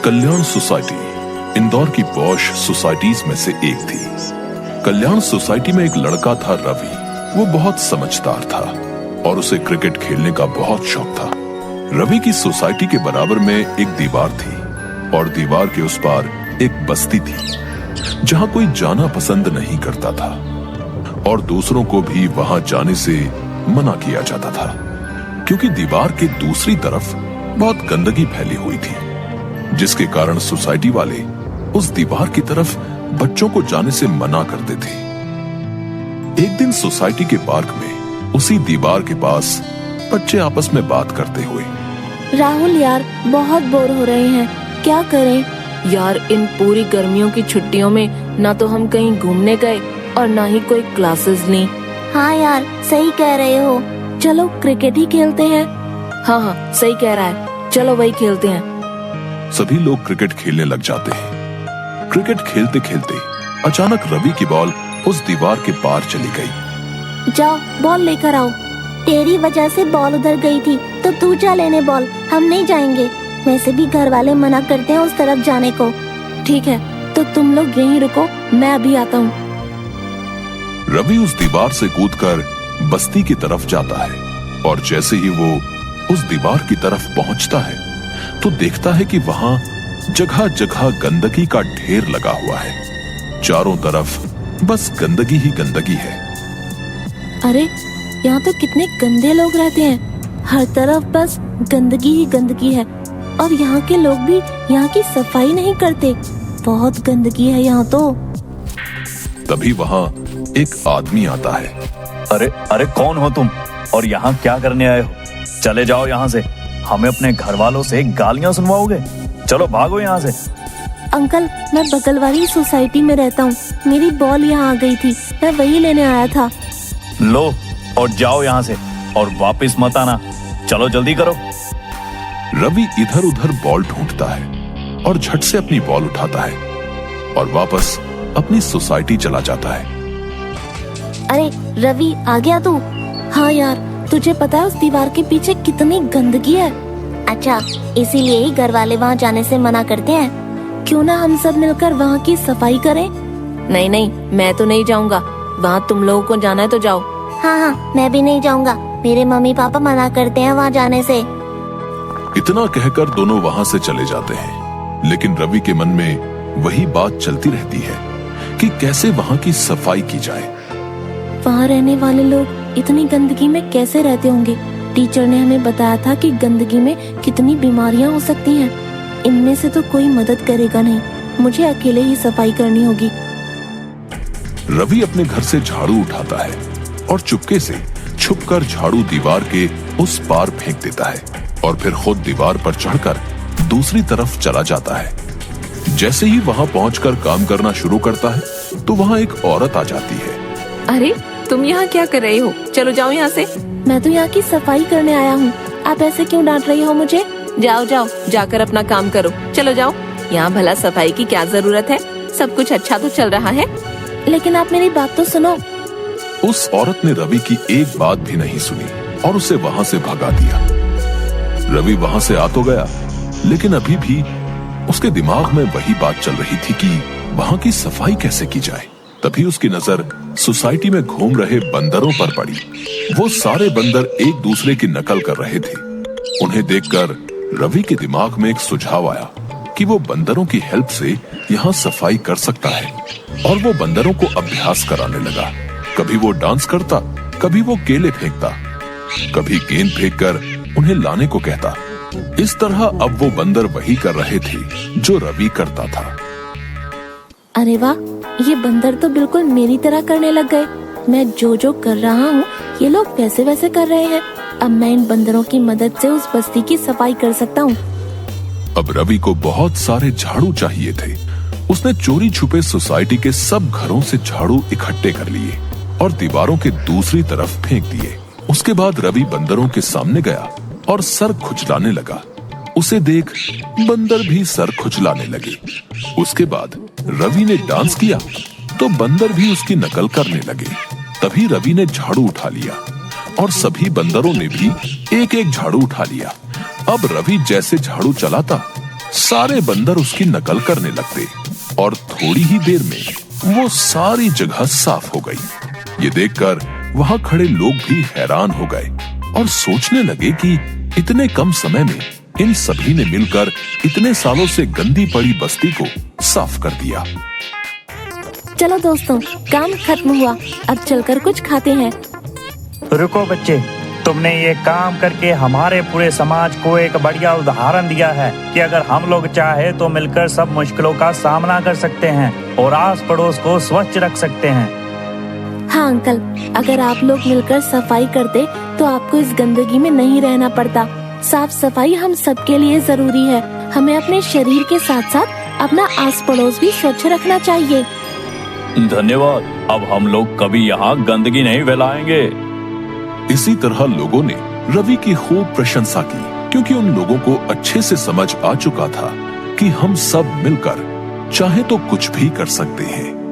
कल्याण society Indore की posh societies में से एक थी। कल्याण सोसाइटी में एक लड़का था रवि। वो बहुत समझदार था और उसे क्रिकेट खेलने का बहुत शौक था। रवि की सोसाइटी के बराबर में एक दीवार थी और दीवार के उस पार एक बस्ती थी जहां कोई जाना पसंद नहीं करता था और दूसरों को भी वहां जाने से मना किया जाता था, क्योंकि दीवार के दूसरी तरफ बहुत गंदगी फैली हुई थी, जिसके कारण सोसाइटी वाले उस दीवार की तरफ बच्चों को जाने से मना करते थे। एक दिन सोसाइटी के पार्क में उसी दीवार के पास बच्चे आपस में बात करते हुए, राहुल यार बहुत बोर हो रहे हैं, क्या करें? यार इन पूरी गर्मियों की छुट्टियों में ना तो हम कहीं घूमने गए और ना ही कोई क्लासेस ली। हाँ यार सही कह रहे हो, चलो क्रिकेट ही खेलते हैं। हाँ सही कह रहा है, चलो वही खेलते हैं। सभी लोग क्रिकेट खेलने लग जाते हैं। क्रिकेट खेलते खेलते अचानक रवि की बॉल उस दीवार के पार चली गई। जाओ बॉल लेकर आओ। तेरी वजह से बॉल उधर गई थी तो तू जा लेने बॉल, हम नहीं जाएंगे। वैसे भी घर वाले मना करते हैं उस तरफ जाने को। ठीक है तो तुम लोग यहीं रुको, मैं अभी आता हूँ। रवि उस दीवार से कूदकर बस्ती की तरफ जाता है और जैसे ही वो उस दीवार की तरफ पहुंचता है तो देखता है कि वहां जगह जगह गंदगी का ढेर लगा हुआ है। चारों तरफ बस गंदगी ही गंदगी है। अरे यहाँ तो कितने गंदे लोग रहते हैं, हर तरफ बस गंदगी ही गंदगी है और यहाँ के लोग भी यहाँ की सफाई नहीं करते। बहुत गंदगी है यहाँ तो। तभी वहां एक आदमी आता है। अरे अरे कौन हो तुम और यहाँ क्या करने आए हो? चले जाओ यहाँ से, हमें अपने घर वालों से गालियाँ सुनवाओगे? चलो भागो यहाँ से। अंकल मैं बगल वाली सोसाइटी में रहता हूँ, मेरी बॉल यहाँ आ गई थी, मैं वही लेने आया था। लो और जाओ यहाँ से और वापस मत आना, चलो जल्दी करो। रवि इधर उधर बॉल ढूंढता है और झट से अपनी बॉल उठाता है और वापस अपनी सोसाइटी चला जाता है। अरे रवि आ गया तू? हाँ यार तुझे पता है उस दीवार के पीछे कितनी गंदगी है। अच्छा इसीलिए ही घर वाले वहाँ जाने से मना करते हैं। क्यों ना हम सब मिलकर वहाँ की सफाई करें? नहीं नहीं मैं तो नहीं जाऊँगा, वहाँ तुम लोगों को जाना है तो जाओ। हाँ मैं भी नहीं जाऊँगा, मेरे मम्मी पापा मना करते हैं वहाँ जाने से। इतना कहकर दोनों वहां से चले जाते हैं, लेकिन रवि के मन में वही बात चलती रहती है कि कैसे वहां की सफाई की जाए। वहाँ रहने वाले लोग इतनी गंदगी में कैसे रहते होंगे? टीचर ने हमें बताया था कि गंदगी में कितनी बीमारियां हो सकती हैं। इनमें से तो कोई मदद करेगा नहीं, मुझे अकेले ही सफाई करनी होगी। रवि अपने घर से झाड़ू उठाता है और चुपके से छुपकर झाड़ू दीवार के उस पार फेंक देता है और फिर खुद दीवार पर चढ़कर दूसरी तरफ चला जाता है। जैसे ही वहां पहुंचकर काम करना शुरू करता है तो वहां एक औरत आ जाती है। अरे तुम यहाँ क्या कर रहे हो? चलो जाओ यहाँ से। मैं तो यहाँ की सफाई करने आया हूँ, आप ऐसे क्यों डांट रही हो मुझे? जाओ जाओ जाकर अपना काम करो, चलो जाओ। यहाँ भला सफाई की क्या जरूरत है, सब कुछ अच्छा तो चल रहा है। लेकिन आप मेरी बात तो सुनो। उस औरत ने रवि की एक बात भी नहीं सुनी और उसे वहां से भगा दिया। रवि वहां से आ तो गया, लेकिन अभी भी उसके दिमाग में वही बात चल रही थी कि वहां की सफाई कैसे की जाए। तभी उसकी नजर सोसाइटी में घूम रहे बंदरों पर पड़ी। वो सारे बंदर एक दूसरे की नकल कर रहे थे। उन्हें देखकर रवि के दिमाग में एक सुझाव आया कि वो बंदरों की हेल्प से यहाँ सफाई कर सकता है और वो बंदरों को अभ्यास कराने लगा। कभी वो डांस करता, कभी वो केले फेंकता, कभी गेंद फेंककर उन्हें लाने को कहता। इस तरह अब वो बंदर वही कर रहे थे जो रवि करता था। अरे वाह, ये बंदर तो बिल्कुल मेरी तरह करने लग गए। मैं जो कर रहा हूँ ये लोग वैसे वैसे कर रहे हैं। अब मैं इन बंदरों की मदद से उस बस्ती की सफाई कर सकता हूँ। अब रवि को बहुत सारे झाड़ू चाहिए थे। उसने चोरी छुपे सोसाइटी के सब घरों से झाड़ू इकट्ठे कर लिए और दीवारों के दूसरी तरफ फेंक दिए। उसके बाद रवि बंदरों के सामने गया और सर खुजलाने लगा। उसे देख बंदर भी सर खुजलाने लगे। उसके बाद रवि ने डांस किया तो बंदर भी उसकी नकल करने लगे। तभी रवि ने झाड़ू उठा लिया और सभी बंदरों ने भी एक एक झाड़ू उठा लिया। अब रवि जैसे झाड़ू चलाता, सारे बंदर उसकी नकल करने लगते और थोड़ी ही देर में वो सारी जगह साफ हो गई। ये देखकर वहां खड़े लोग भी हैरान हो गए और सोचने लगे कि इतने कम समय में इन सभी ने मिलकर इतने सालों से गंदी पड़ी बस्ती को साफ कर दिया। चलो दोस्तों, काम खत्म हुआ, अब चलकर कुछ खाते हैं। रुको बच्चे, तुमने ये काम करके हमारे पूरे समाज को एक बढ़िया उदाहरण दिया है कि अगर हम लोग चाहे तो मिलकर सब मुश्किलों का सामना कर सकते हैं और आस पड़ोस को स्वच्छ रख सकते हैं। हाँ अंकल, अगर आप लोग मिलकर सफाई करते तो आपको इस गंदगी में नहीं रहना पड़ता। साफ सफाई हम सबके लिए जरूरी है। हमें अपने शरीर के साथ साथ अपना आस पड़ोस भी स्वच्छ रखना चाहिए। धन्यवाद, अब हम लोग कभी यहाँ गंदगी नहीं फैलाएंगे। इसी तरह लोगों ने रवि की खूब प्रशंसा की, क्योंकि उन लोगों को अच्छे से समझ आ चुका था कि हम सब मिलकर चाहे तो कुछ भी कर सकते हैं।